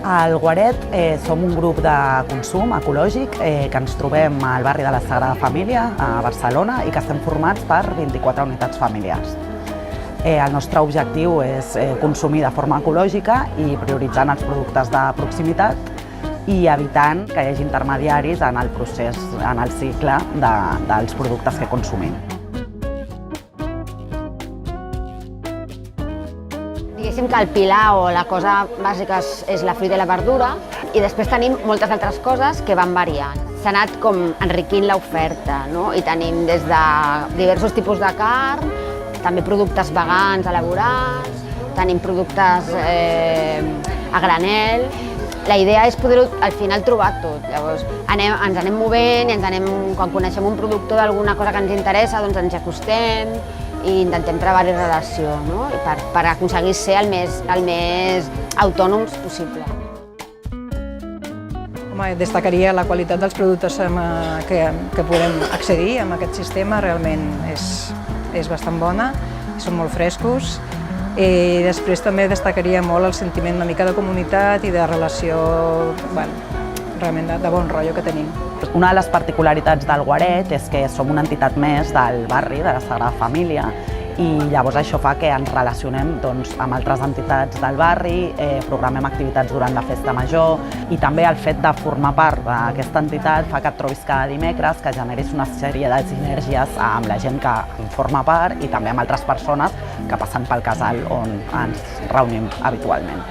Al Guaret som un grup de consum ecològic que ens trobem al barri de la Sagrada Família, a Barcelona, i que estem formats per 24 unitats familiars. El nostre objectiu és consumir de forma ecològica i prioritzant els productes de proximitat i evitant que hi hagi intermediaris en el procés, en el cicle dels productes que consumim. Diguéssim que el pilar o la cosa bàsica és la fruita i la verdura, i després tenim moltes altres coses que van variant. S'ha anat com enriquint l'oferta, no? I tenim des de diversos tipus de carn, també productes vegans elaborats, tenim productes a granel. La idea és poder al final trobar tot. Llavors ens anem movent i quan coneixem un productor d'alguna cosa que ens interessa, doncs ens acostem i intentem treballar en relació, no? Per aconseguir ser el més autònoms possible. Destacaria la qualitat dels productes que podem accedir amb aquest sistema. Realment és bastant bona, són molt frescos. I després també destacaria molt el sentiment una mica de comunitat i de relació, realment de bon rotllo que tenim. Una de les particularitats del Guaret és que som una entitat més del barri, de la Sagrada Família, i llavors això fa que ens relacionem amb altres entitats del barri, programem activitats durant la festa major, i també el fet de formar part d'aquesta entitat fa que et trobis cada dimecres, que generis una sèrie de sinergies amb la gent que en forma part i també amb altres persones que passen pel casal on ens reunim habitualment.